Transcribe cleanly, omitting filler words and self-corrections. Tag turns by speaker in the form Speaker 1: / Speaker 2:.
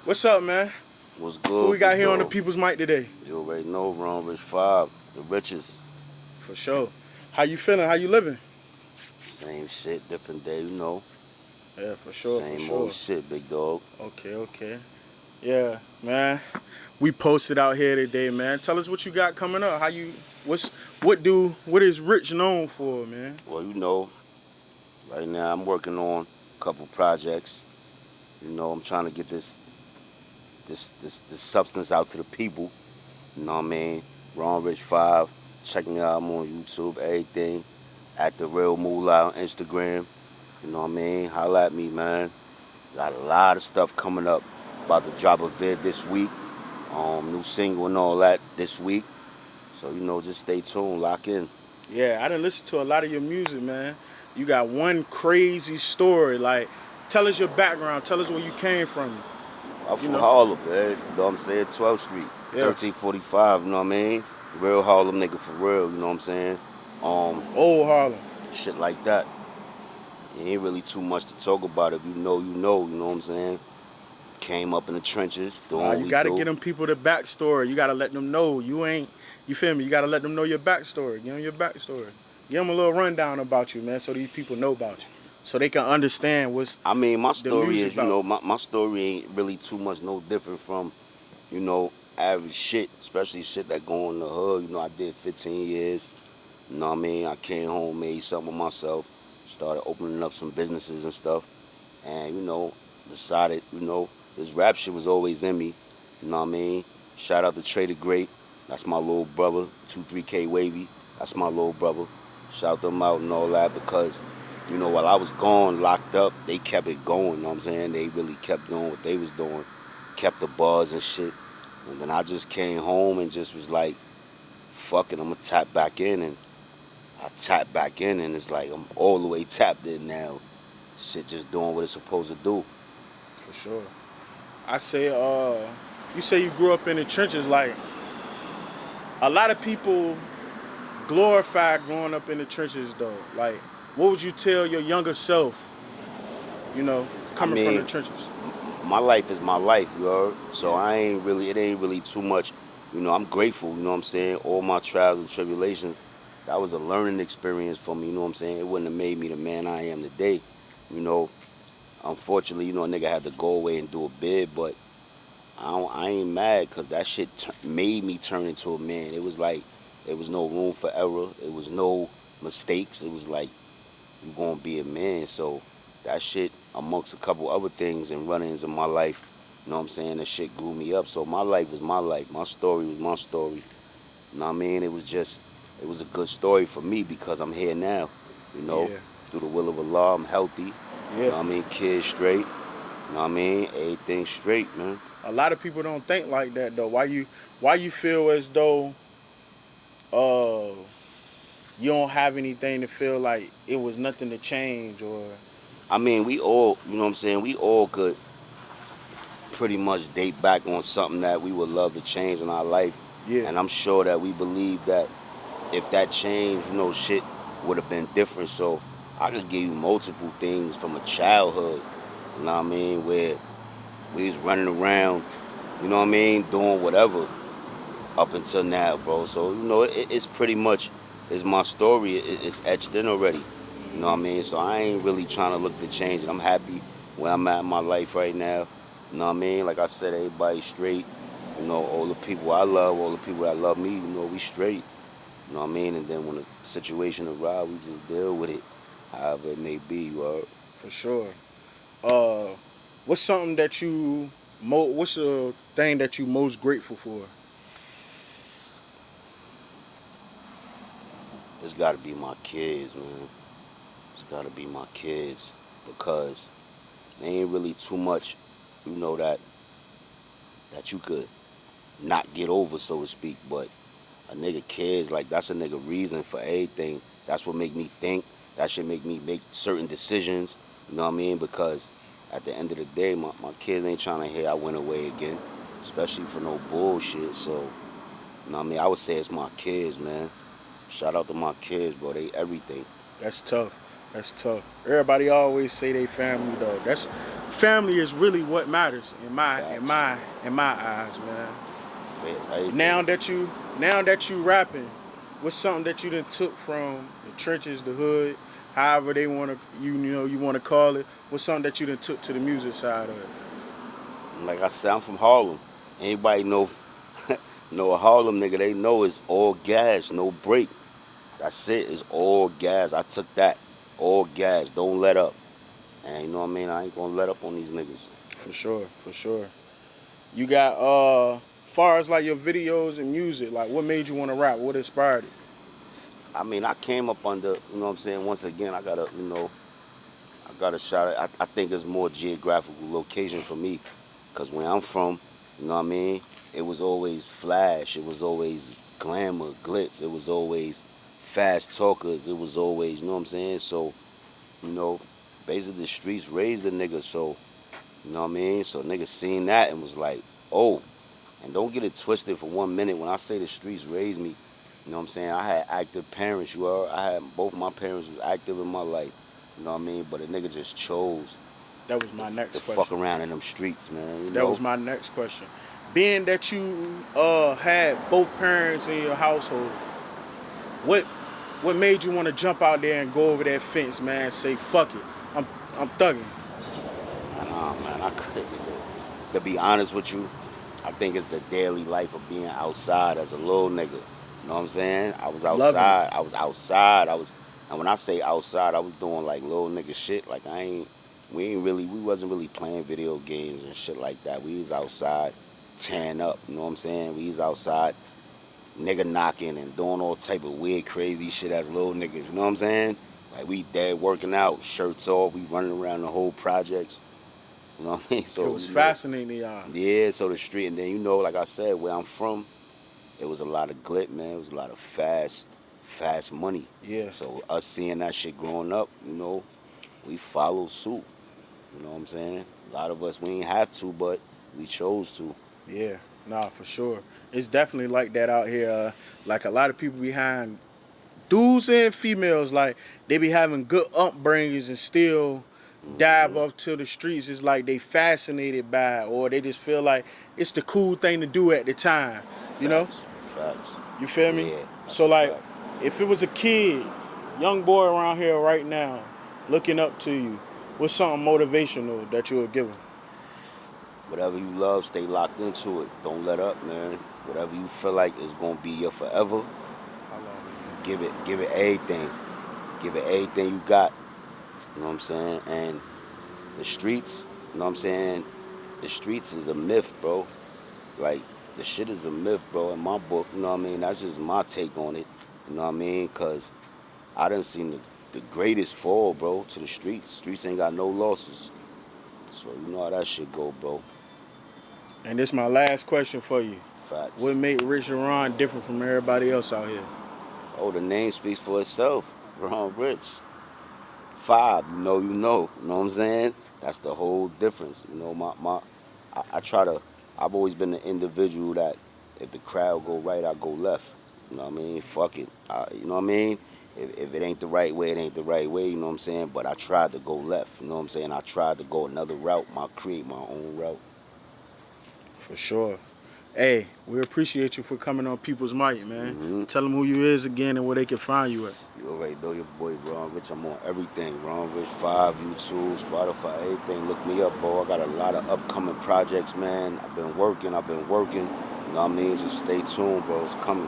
Speaker 1: What's up, man?
Speaker 2: What's
Speaker 1: Who we
Speaker 2: good,
Speaker 1: got
Speaker 2: big
Speaker 1: here on the
Speaker 2: dog?
Speaker 1: People's Mic today?
Speaker 2: You already know, Ron Rich 5, the richest.
Speaker 1: For sure. How you feeling? How you living?
Speaker 2: Same shit, different day, you know.
Speaker 1: Yeah, for sure, for
Speaker 2: Same old
Speaker 1: sure.
Speaker 2: shit, big dog.
Speaker 1: Okay. Yeah, man. We posted out here today, man. Tell us what you got coming up. What is Rich known for, man?
Speaker 2: Well, you know, right now I'm working on a couple projects. You know, I'm trying to get this substance out to the people. You know what I mean? Ron Rich 5. Check me out. I'm on YouTube, everything. At the Real Moolah on Instagram. You know what I mean? Holla at me, man. Got a lot of stuff coming up. About to drop a vid this week. New single and all that this week. So, you know, just stay tuned, lock in.
Speaker 1: Yeah, I done listen to a lot of your music, man. You got one crazy story. Like, tell us your background. Tell us where you came from.
Speaker 2: I'm
Speaker 1: You
Speaker 2: from
Speaker 1: know?
Speaker 2: Harlem, man. You know what I'm saying? 12th Street,
Speaker 1: Yeah.
Speaker 2: 1345, you know what I mean? Real Harlem nigga for real, you know what I'm saying? Um,
Speaker 1: Old Harlem.
Speaker 2: Shit like that. It ain't really too much to talk about. If you know, you know what I'm saying? Came up in the trenches, doing
Speaker 1: Nah,
Speaker 2: what
Speaker 1: you
Speaker 2: we
Speaker 1: gotta
Speaker 2: do.
Speaker 1: get them people the backstory. You gotta let them know you feel me? You gotta let them know your backstory. Give them your backstory. Give them a little rundown about you, man, so these people know about you, so they can understand what's
Speaker 2: I mean, my
Speaker 1: the
Speaker 2: story
Speaker 1: music
Speaker 2: is, you
Speaker 1: about.
Speaker 2: know, my story ain't really too much no different from, you know, average shit, especially shit that go in the hood. You know, I did 15 years. You know what I mean? I came home, made something of myself, started opening up some businesses and stuff, and, you know, decided, you know, this rap shit was always in me. You know what I mean? Shout out to Trey the Great. That's my little brother. 23K Wavy. That's my little brother. Shout them out and all that because, you know, while I was gone, locked up, they kept it going. You know what I'm saying? They really kept doing what they was doing, kept the buzz and shit. And then I just came home and just was like, fuck it, I'm gonna tap back in. And I tapped back in and it's like I'm all the way tapped in now. Shit just doing what it's supposed to do.
Speaker 1: For sure. I say, you say you grew up in the trenches. Like, a lot of people glorify growing up in the trenches, though. Like, what would you tell your younger self? You know,
Speaker 2: I
Speaker 1: coming from the
Speaker 2: mean,
Speaker 1: trenches.
Speaker 2: my life is my life, you heard? So
Speaker 1: Yeah.
Speaker 2: it ain't really too much. You know, I'm grateful, you know what I'm saying? All my trials and tribulations, that was a learning experience for me, you know what I'm saying? It wouldn't have made me the man I am today. You know, unfortunately, you know, a nigga had to go away and do a bid, but I ain't mad because that shit made me turn into a man. It was like, there was no room for error. It was no mistakes. It was like, you gonna be a man. So that shit, amongst a couple other things and run-ins in my life, you know what I'm saying? That shit grew me up. So my life was my life. My story was my story. You know what I mean? It was a good story for me because I'm here now. You know,
Speaker 1: Yeah.
Speaker 2: through the will of Allah, I'm healthy. You
Speaker 1: Yeah.
Speaker 2: know what I mean? Kids straight. You know what I mean? Everything straight, man.
Speaker 1: A lot of people don't think like that, though. Why you feel as though uh you don't have anything to feel like it was nothing to change or
Speaker 2: I mean, we all, you know what I'm saying? We all could pretty much date back on something that we would love to change in our life.
Speaker 1: yeah.
Speaker 2: And I'm sure that we believe that if that changed, you know, shit would have been different. So I could give you multiple things from a childhood, you know what I mean, where we was running around, you know what I mean, doing whatever up until now, bro. So, you know, it's pretty much, it's my story. It's etched in already, you know what I mean? So I ain't really trying to look to change it. I'm happy where I'm at in my life right now, you know what I mean? Like I said, everybody straight, you know, all the people I love, all the people that love me, you know, we straight. You know what I mean? And then when a situation arrives, we just deal with it, however it may be.
Speaker 1: For sure. Uh what's something that you what's a thing that you most grateful for?
Speaker 2: It's got to be my kids, man. It's got to be my kids because there ain't really too much, you know, that you could not get over, so to speak. But a nigga kids, like that's a nigga reason for everything. That's what make me think. That should make me make certain decisions. You know what I mean? Because at the end of the day, my kids ain't trying to hear I went away again, especially for no bullshit. So, you know what I mean? I would say it's my kids, man. Shout out to my kids, bro. They everything.
Speaker 1: That's tough. That's tough. Everybody always say they family, though. That's family is really what matters in my in
Speaker 2: Facts.
Speaker 1: my in my eyes, man.
Speaker 2: Everything.
Speaker 1: Now that you rapping, what's something that you done took from the trenches, the hood, however they wanna you wanna call it? What's something that you done took to the music side of it?
Speaker 2: Like I said, I'm from Harlem. Anybody know know a Harlem nigga? They know it's all gas, no break. That's it. It's all gas. I took that. All gas. Don't let up. And you know what I mean? I ain't gonna let up on these niggas.
Speaker 1: For sure, for sure. You got far as like your videos and music, like what made you wanna rap? What inspired it?
Speaker 2: I mean, I came up under, you know what I'm saying? Once again, I gotta shout it. I think it's more geographical location for me. Because where I'm from, you know what I mean? It was always flash. It was always glamour, glitz. It was always fast talkers. It was always, you know what I'm saying? So, you know, basically the streets raised the nigga. So, you know what I mean? So niggas seen that and was like, oh, and don't get it twisted for 1 minute. When I say the streets raised me, you know what I'm saying? I had active parents. I had both my parents was active in my life. You know what I mean? But a nigga just chose
Speaker 1: That was my
Speaker 2: to
Speaker 1: next
Speaker 2: fuck
Speaker 1: question.
Speaker 2: around in them streets, man. You
Speaker 1: That was
Speaker 2: know?
Speaker 1: my next question. Being that you had both parents in your household, what what made you want to jump out there and go over that fence, man? And say fuck it, I'm thugging.
Speaker 2: Nah, man, I couldn't. To be honest with you, I think it's the daily life of being outside as a little nigga. You know what I'm saying? I was
Speaker 1: Loving it.
Speaker 2: outside. I was outside. And when I say outside, I was doing like little nigga shit. Like we wasn't really playing video games and shit like that. We was outside tearing up. You know what I'm saying? We was outside nigga knocking and doing all type of weird, crazy shit as little niggas. You know what I'm saying? Like we dead working out, shirts off. We running around the whole projects. You know what I mean?
Speaker 1: It
Speaker 2: So
Speaker 1: was fascinating, y'all.
Speaker 2: yeah. So the street, and then like I said, where I'm from, it was a lot of glit, man. It was a lot of fast money.
Speaker 1: Yeah,
Speaker 2: So us seeing that shit growing up, we followed suit. You know what I'm saying? A lot of us we ain't have to, but we chose to.
Speaker 1: yeah, nah, for sure. It's definitely like that out here. Like a lot of people behind dudes and females, like they be having good upbringings and still dive
Speaker 2: Hmm.
Speaker 1: off to the streets. It's like they fascinated by it, or they just feel like it's the cool thing to do at the time. You know,
Speaker 2: Facts, facts.
Speaker 1: you feel me?
Speaker 2: Yeah, that's
Speaker 1: So
Speaker 2: a
Speaker 1: like,
Speaker 2: fact.
Speaker 1: if it was a kid, young boy around here right now, looking up to you, what's something motivational that you would give him?
Speaker 2: Whatever you love, stay locked into it. Don't let up, man. Whatever you feel like is gonna be your forever,
Speaker 1: How long
Speaker 2: give it everything. Give it everything you got. You know what I'm saying? And the streets, you know what I'm saying? The streets is a myth, bro. Like, the shit is a myth, bro, in my book. You know what I mean? That's just my take on it. You know what I mean? Because I done seen the greatest fall, bro, to the streets. Streets ain't got no losses. So you know how that shit go, bro.
Speaker 1: And this is my last question for you.
Speaker 2: Facts.
Speaker 1: What made Rich and Ron different from everybody else out here?
Speaker 2: Oh, the name speaks for itself. Ron Rich. Five, you know what I'm saying? That's the whole difference. I try to, I've always been the individual that if the crowd go right, I go left. You know what I mean? Fuck it. You know what I mean? If it ain't the right way, it ain't the right way, you know what I'm saying? But I tried to go left, you know what I'm saying? I tried to go another route, create my own route.
Speaker 1: For sure. Hey, we appreciate you for coming on People's Might, man.
Speaker 2: Hmm.
Speaker 1: Tell them who you is again and where they can find you at.
Speaker 2: You already know your boy Ron Rich. I'm on everything. Ron Rich 5, YouTube, Spotify, everything. Look me up, bro. I got a lot of upcoming projects, man. I've been working. You know what I mean? Just stay tuned, bro. It's coming.